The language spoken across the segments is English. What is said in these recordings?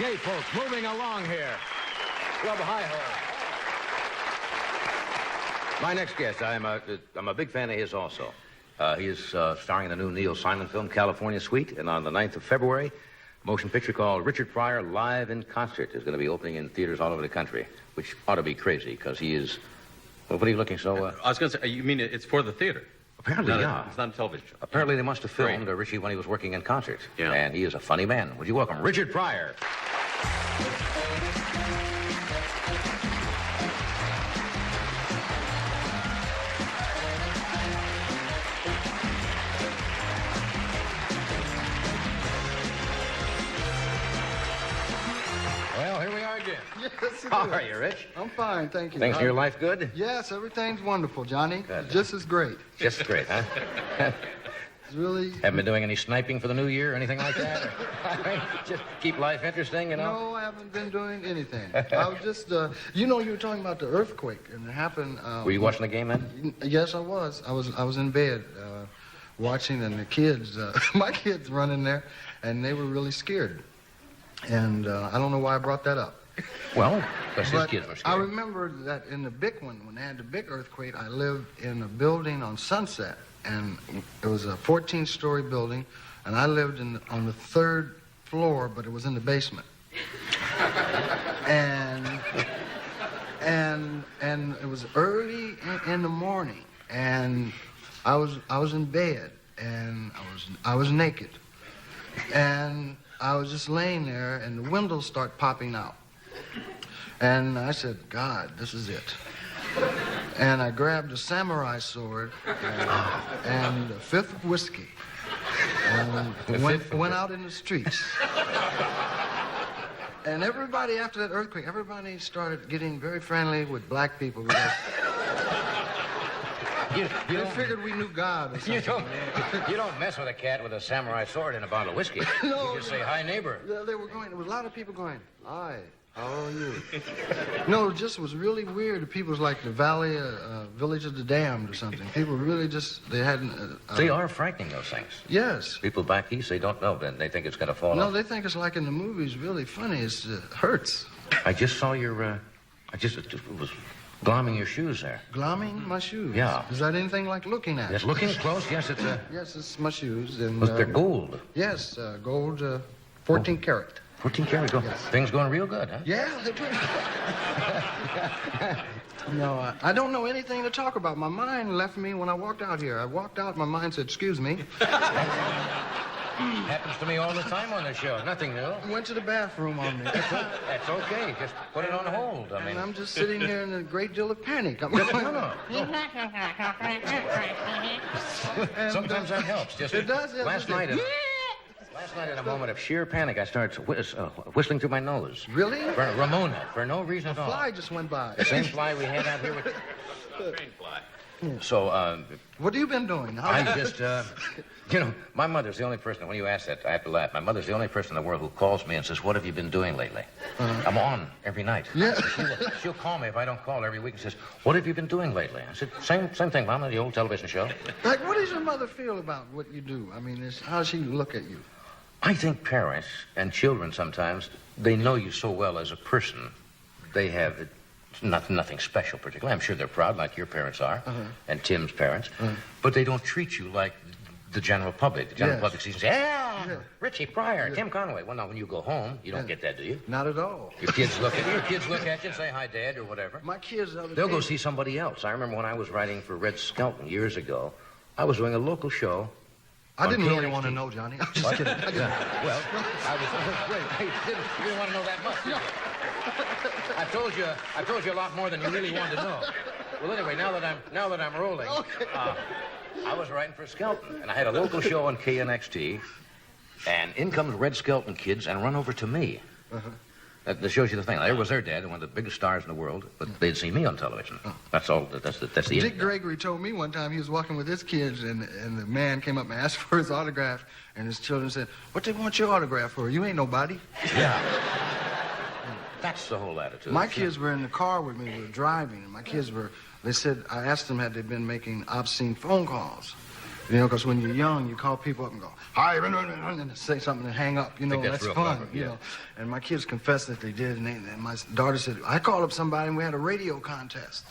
Okay, folks, moving along here. Club Hi-Ho. My next guest, I'm a big fan of his also. He is starring in the new Neil Simon film, California Suite, and on the 9th of February, a motion picture called Richard Pryor Live in Concert is going to be opening in theaters all over the country, which ought to be crazy, because he is... Well, what are you looking so... I was going to say, you mean it's for the theater? Apparently, yeah. It's not a television show. Apparently, they must have filmed Richie when he was working in concert. Yeah. And he is a funny man. Would you welcome Richard Pryor? Well, here we are again. Yes, it How is. are you, Rich? I'm fine, thank you. Things in your life good? Yes, everything's wonderful, Johnny. Good. Just as great. Just great, huh? It's really... Haven't been doing any sniping for the new year or anything like that? Just keep life interesting, you know? No, I haven't been doing anything. I was just, you were talking about the earthquake, and it happened... Were you watching the game then? Yes, I was. I was in bed watching, and the kids, my kids run in there, and they were really scared. And I don't know why I brought that up. Well, because his But kids were I scared. remember that in the big one, when they had the big earthquake, I lived in a building on Sunset, and it was a 14-story building, and I lived on the 3rd floor, but it was in the basement. and it was early in the morning, and I was in bed, and I was naked, and I was just laying there, and the windows start popping out. And I said, God, this is it. And I grabbed a samurai sword and a fifth of whiskey and went out in the streets. And everybody, after that earthquake, everybody started getting very friendly with black people because they figured we knew God or something. You don't mess with a cat with a samurai sword and a bottle of whiskey. No, You just say, hi, neighbor. They were going, there was a lot of people going, hi, how are you? No, it just was really weird. The people was like the village of the damned or something. People really just, they hadn't... They are frightening, those things. Yes. People back east, they don't know, then they think it's going to fall No, off. they think it's like in the movies, really funny. It hurts. I just saw your, it was glomming your shoes there. Glomming my shoes. Yeah. Is that anything like looking at? Yes, looking close, yes, it's Yes, it's my shoes. And, Look, they're gold. Yes, gold, 14 karat. 14 karat gold. Yes. Things going real good, huh? Yeah, they're pretty. No, I don't know anything to talk about. My mind left me when I walked out here. I walked out, my mind said, excuse me. Happens to me all the time on the show. Nothing new. Went to the bathroom on me. That's okay. Just put it on hold. I mean, And I'm just sitting here in a great deal of panic. I'm no, going, no. Sometimes that helps. Just It does, yeah. Last night, in a moment of sheer panic, I started whistling through my nose. Really? For Ramona, for no reason at all. Fly just went by. The same fly we had out here with... Train fly. So, What have you been doing? I just, my mother's the only person, when you ask that, I have to laugh. My mother's the only person in the world who calls me and says, what have you been doing lately? I'm on every night. Yeah. She'll call me if I don't call every week and says, what have you been doing lately? I said, same thing, Mama, the old television show. Like, what does your mother feel about what you do? I mean, how does she look at you? I think parents and children sometimes, they know you so well as a person. They have nothing special particularly. I'm sure they're proud like your parents are, and Tim's parents, but they don't treat you like the general public. The general public sees, yeah, Richie Pryor, Tim Conway. Well, now, when you go home, you don't get that, do you? Not at all. Your kids look at you and say, hi, Dad, or whatever. My kids, the other They'll day- go see somebody else. I remember when I was writing for Red Skelton years ago, I was doing a local show. I didn't really KNXT. want to know, Johnny. I'm just What? kidding. Well, I was... Wait, you didn't want to know that much, did you? I told you a lot more than you really wanted to know. Well, anyway, now that I'm rolling, I was writing for Skelton, and I had a local show on KNXT, and in comes Red Skelton kids and run over to me. That shows you the thing. There was their dad, one of the biggest stars in the world, but they'd see me on television. That's all. That's the Dick end. Gregory told me one time he was walking with his kids, and the man came up and asked for his autograph, and his children said, what they want your autograph for? You ain't nobody. Yeah. That's the whole attitude. My kids were in the car with me. We were driving, and my kids were, they said, I asked them had they been making obscene phone calls. You know, because when you're young, you call people up and go, hi, and say something and hang up. You know, that's that's real fun. clever, You yeah. know, and my kids confessed that they did, and my daughter said, I called up somebody and we had a radio contest.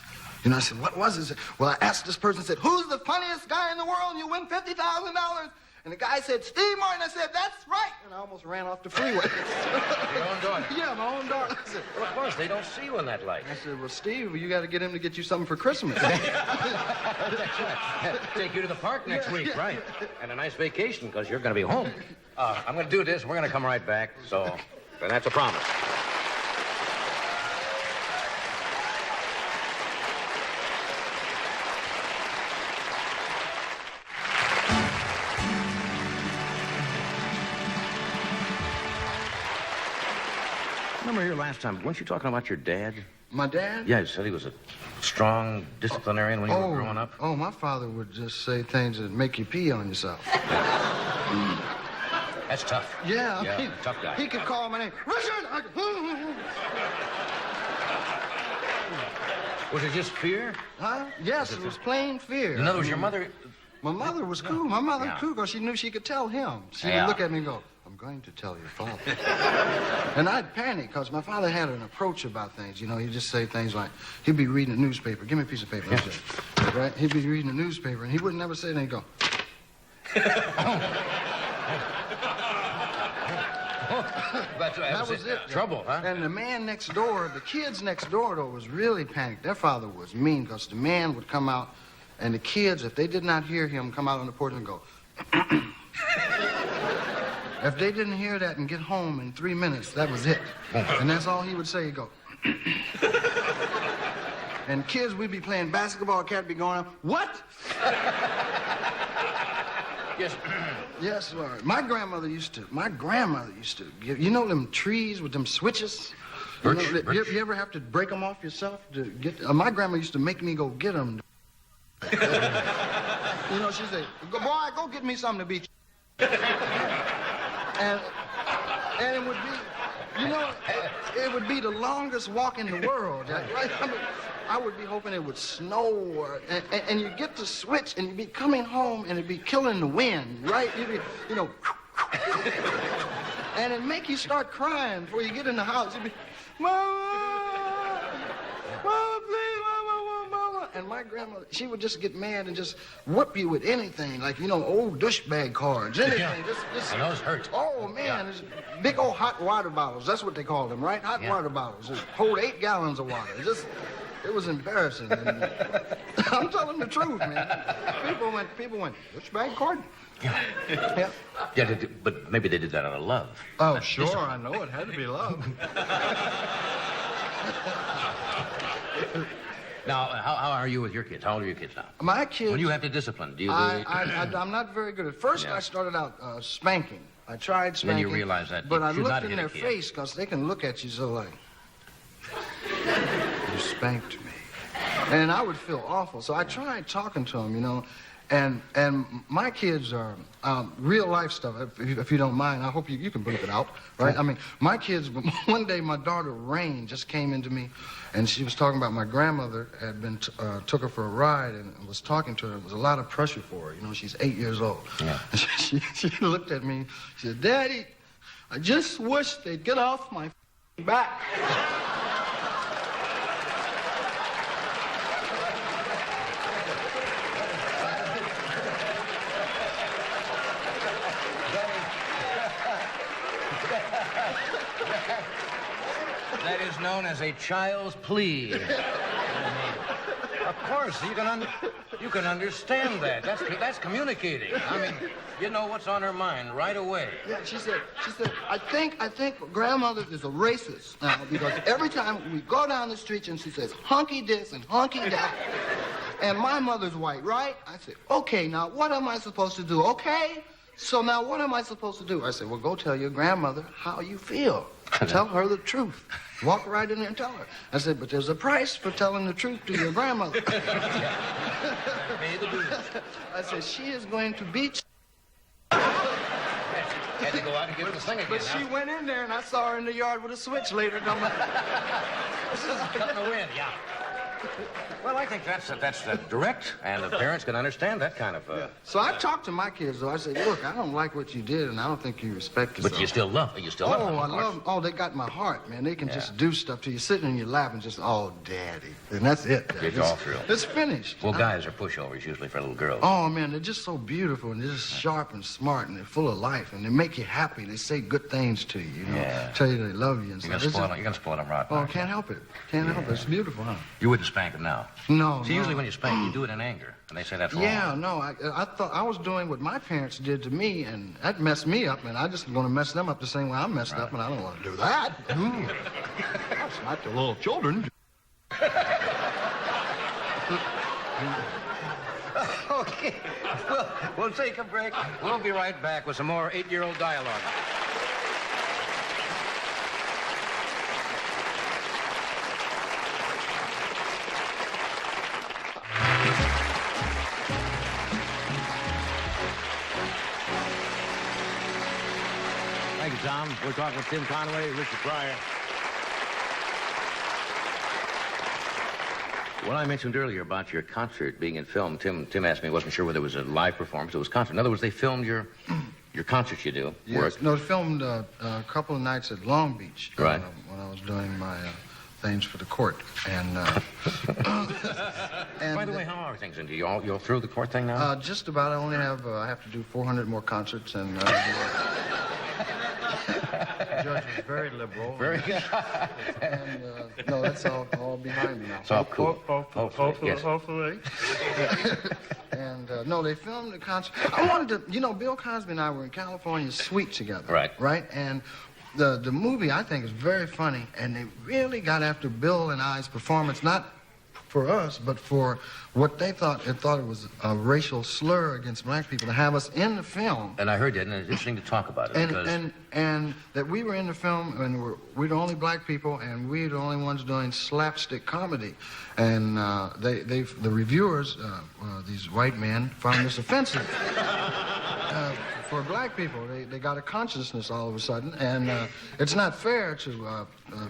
You know, I said, what was it? Well, I asked this person, said, who's the funniest guy in the world? And you win $50,000. And the guy said, Steve Martin. I said, that's right. And I almost ran off the freeway. Your own daughter. Yeah, my own daughter. I said, Well, of course, they don't see you in that light. I said, well, Steve, you got to get him to get you something for Christmas. That's right. Take you to the park next week, right? And a nice vacation, because you're going to be home. I'm going to do this. We're going to come right back. So that's a promise. Remember here last time, weren't you talking about your dad? My dad? Yeah, you said he was a strong disciplinarian when you were growing up. Oh, my father would just say things that make you pee on yourself. That's tough. Yeah, Yeah, tough guy. He could call my name, Richard! Was it just fear? Huh? Yes, it was plain fear. In other words, your mother... My mother was cool. My mother was cool because she knew she could tell him. She Yeah. would look at me and go, I'm going to tell your father. And I'd panic because my father had an approach about things. You know, he'd just say things like, he'd be reading a newspaper. Give me a piece of paper. Let's see. Right? He'd be reading a newspaper and he wouldn't never say anything. He'd go, That was it. Trouble, huh? And the man next door, the kids next door, though, was really panicked. Their father was mean because the man would come out, and the kids, if they did not hear him, come out on the porch and go. If they didn't hear that and get home in 3 minutes, that was it. And that's all he would say. He'd go. And kids, we'd be playing basketball, cat be going, what? Yes. Yes, Lord. My grandmother used to give, you know them trees with them switches? You, know, Birch. you ever have to break them off yourself to get, my grandma used to make me go get them. You know, she'd say, boy, go get me something to beat you. And it would be, you know, it would be the longest walk in the world. Right? I mean, I would be hoping it would snow, and you get the switch, and you'd be coming home, and it'd be killing the wind, right? You'd be, you know, and it'd make you start crying before you get in the house. You'd be, Mama, Mama, please, Mama, Mama. And my grandmother, she would just get mad and just whip you with anything, like, you know, old douchebag cards, anything. Yeah. Just, And those hurt. oh, man, it's big old hot water bottles. That's what they call them, right? Hot water bottles. Just hold 8 gallons of water. It was embarrassing. And I'm telling the truth, man. People went, douchebag card? Yeah. Yeah, but maybe they did that out of love. Oh, sure, I know. It had to be love. Now, how are you with your kids? How old are your kids now? My kids... When you have to discipline, do you... I'm not very good. At first, Yeah. I started out spanking. I tried Then spanking. you realize that But you I should not looked in hit a their kid. face because they can look at you so like, you spanked me. And I would feel awful. So I tried talking to them, you know. And my kids are real life stuff, if you don't mind. I hope you can bleep it out, right? I mean, my kids, one day my daughter Rain just came into me and she was talking about my grandmother had been, took her for a ride and was talking to her. It was a lot of pressure for her. You know, she's 8 years old. Yeah. And she looked at me, she said, Daddy, I just wish they'd get off my back. That is known as a child's plea. Of course, you can understand that. That's communicating. I mean, you know what's on her mind right away. Yeah, she said, I think grandmother is a racist now because every time we go down the street and she says, hunky this and hunky that, and my mother's white, right? I said, okay, now what am I supposed to do, okay? So now what am I supposed to do? I said, well, go tell your grandmother how you feel. Tell her the truth. Walk right in there and tell her. I said, but there's a price for telling the truth to your grandmother. Pay the bills. I said, she is going to beat Had to go out and give her the thing again. But she went in there, and I saw her in the yard with a switch later. Cutting the wind, yeah. Well, I think that's direct, and the parents can understand that kind of... So I talked to my kids, though. I said, look, I don't like what you did, and I don't think you respect yourself. But you still love them, Oh, I of course. love them. Oh, they got my heart, man. They can just do stuff to you, sitting in your lap and just, oh, Daddy. And that's it. It's all through. It's finished. Well, guys are pushovers usually for little girls. Oh, man, they're just so beautiful, and they're just sharp and smart, and they're full of life, and they make you happy. They say good things to you, you know, tell you they love you and You're stuff. gonna spoil them rotten. Oh, aren't you? can't help it. Can't help it. It's beautiful, huh? You wouldn't spank them now. No, See, usually when you spank, you do it in anger, and they say that's wrong. Yeah, no, I thought I was doing what my parents did to me, and that messed me up, and I just going to mess them up the same way I messed up, and I don't want to do that. It's not the little children. Okay, we'll take a break. We'll be right back with some more 8-year-old dialogue. Thank you, Tom. We're talking with Tim Conway, Richard Pryor. When I mentioned earlier about your concert being in film, Tim asked me, he wasn't sure whether it was a live performance or it was concert. In other words, they filmed your concerts you do. Yes, no, they filmed a couple of nights at Long Beach. Right. When I was doing my things for the court. And, and By the way, how are things? And you're through the court thing now? just about. I have to do 400 more concerts, and the judge was very liberal. Very good. And no, that's all behind me now. It's all cool. Hopefully. Hopefully. And no, they filmed the concert. I wanted to, Bill Cosby and I were in California Suite together. Right. Right? And the movie, I think, is very funny, and they really got after Bill and I's performance, not for us, but for what they thought. They thought it was a racial slur against black people to have us in the film. And I heard that, and it's interesting to talk about it. And that we were in the film, and we're the only black people, and we're the only ones doing slapstick comedy. And the reviewers, these white men, found this offensive. For black people, they got a consciousness all of a sudden, and it's not fair to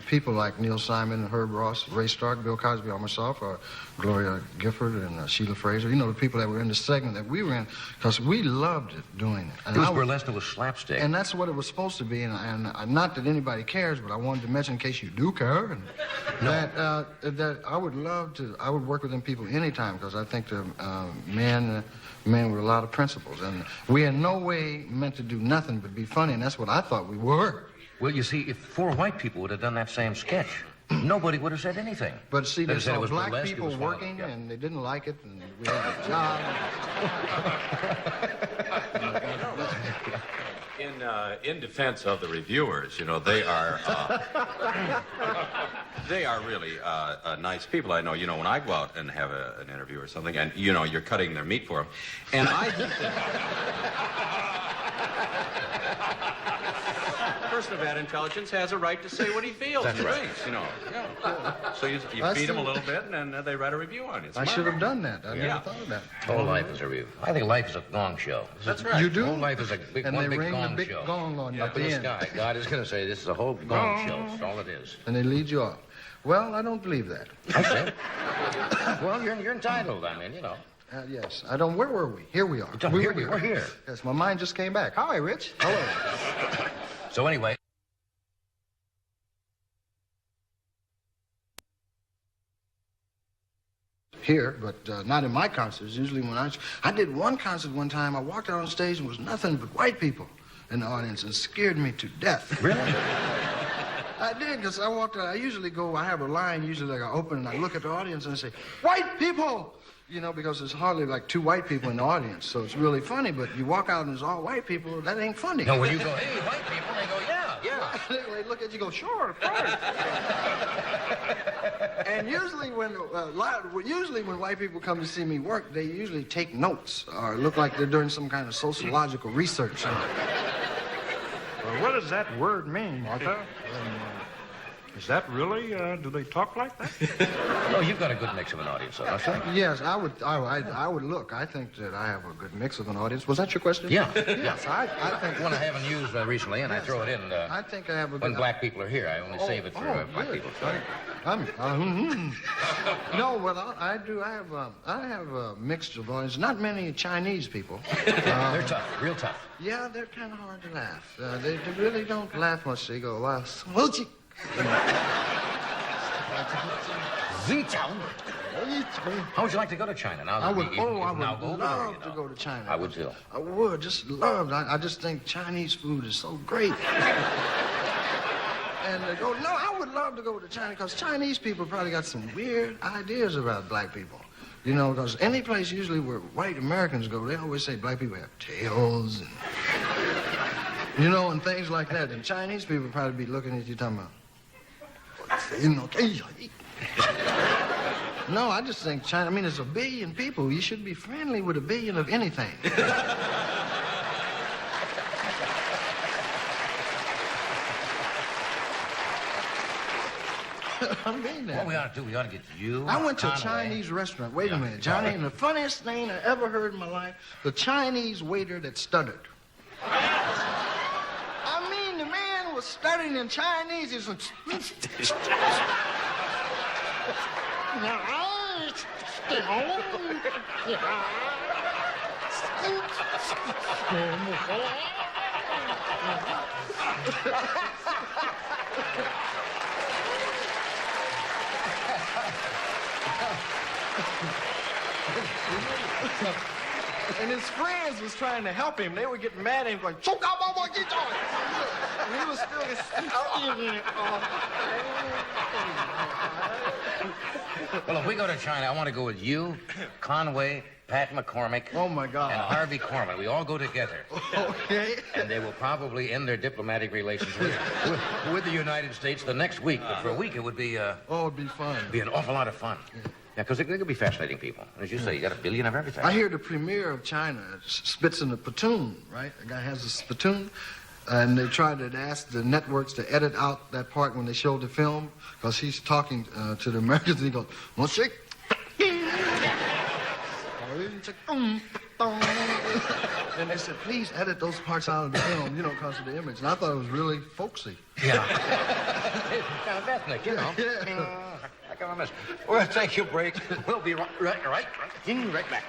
people like Neil Simon, Herb Ross, Ray Stark, Bill Cosby, or myself, or Gloria Gifford and Sheila Fraser. The people that were in the segment that we were in, because we loved it doing it. And it was burlesque, it was slapstick. And that's what it was supposed to be, and not that anybody cares, but I wanted to mention, in case you do care, and that I would love to. I would work with them people anytime, because I think they're men with a lot of principles, and we in no way meant to do nothing but be funny, and that's what I thought we were. Well, you see, if 4 white people would have done that same sketch, nobody would have said anything. But see, they saw black burlesque, people working, and they didn't like it, and we had a job. In defense of the reviewers, they are really nice people. I know, when I go out and have an interview or something, and you're cutting their meat for them, and I think a person of that intelligence has a right to say what he feels and thinks, So you feed them a little bit, and then they write a review on it. I should have done that. I never thought of that. Whole life is a review. I think life is a gong show. That's right. You do? Whole life is a big, And one they big ring gong the big show. gong on you Up at in the the end. sky. God is going to say, this is a whole gong show. That's all it is. And they lead you off. Well, I don't believe that. I said. Well, you're entitled. Yes. I don't. Where were we? Here we are. We're here. Yes, my mind just came back. Hi, Rich. Hello. So anyway. Here, but not in my concerts. Usually when I did one concert one time, I walked out on stage and was nothing but white people in the audience, and it scared me to death. Really? I did, because I walked out. I have a line usually like I open and I look at the audience and I say, white people! Because there's hardly like 2 white people in the audience, so it's really funny, but you walk out and there's all white people, that ain't funny. No, when you go, hey, white people, they go, yeah. They look at you and go, sure, of course. And usually when white people come to see me work, they usually take notes or look like they're doing some kind of sociological research. Well, what does that word mean, Martha? Is that really, do they talk like that? Oh, you've got a good mix of an audience, though, don't you? Yes, I would look. I think that I have a good mix of an audience. Was that your question? Yeah. Yes, I think... One I haven't used recently, and I throw it in I think I have a good... when black people are here. I only save it for black good. people. So. No, well, I do. I have a mixture of voices. Not many Chinese people. They're tough, real tough. Yeah, they're kind of hard to laugh. They really don't laugh much. They go, wow, How would you like to go to China now? I would. You I would now go over love there, you to know. go to China. I would too. I would just love. I just think Chinese food is so great. And they go, no, I would love to go to China because Chinese people probably got some weird ideas about black people. You know, because any place usually where white Americans go, they always say black people have tails and, you know, and things like that. And Chinese people probably be looking at you talking about, you know, no, I just think China, I mean, there's 1 billion people. You should be friendly with 1 billion of anything. I mean that. What we ought to do, we ought to get you. I went to a Conway. Chinese restaurant. Wait a minute, Johnny. And the funniest thing I ever heard in my life, the Chinese waiter that stuttered. I mean, the man was stuttering in Chinese. He was like, and his friends was trying to help him. They were getting mad at him, going, choke out my boy, get on. And he was still Well, if we go to China, I want to go with you, Conway, Pat McCormick, Oh, my God. and Harvey Korman. We all go together. Okay. And they will probably end their diplomatic relations with the United States the next week. But for a week, it would be Oh, it'd be fun. be an awful lot of fun. Yeah, because they could be fascinating people. As you say, you got 1 billion of everything. I hear the premier of China spits in a platoon, right? The guy has a spittoon, and they tried to ask the networks to edit out that part when they showed the film, because he's talking to the Americans, and he goes, "Monsieur." And they said, please edit those parts out of the film, you know, because of the image. And I thought it was really folksy. Yeah. Kind of ethnic, you know. Yeah. I can't miss. Well, take your break. We'll be right back.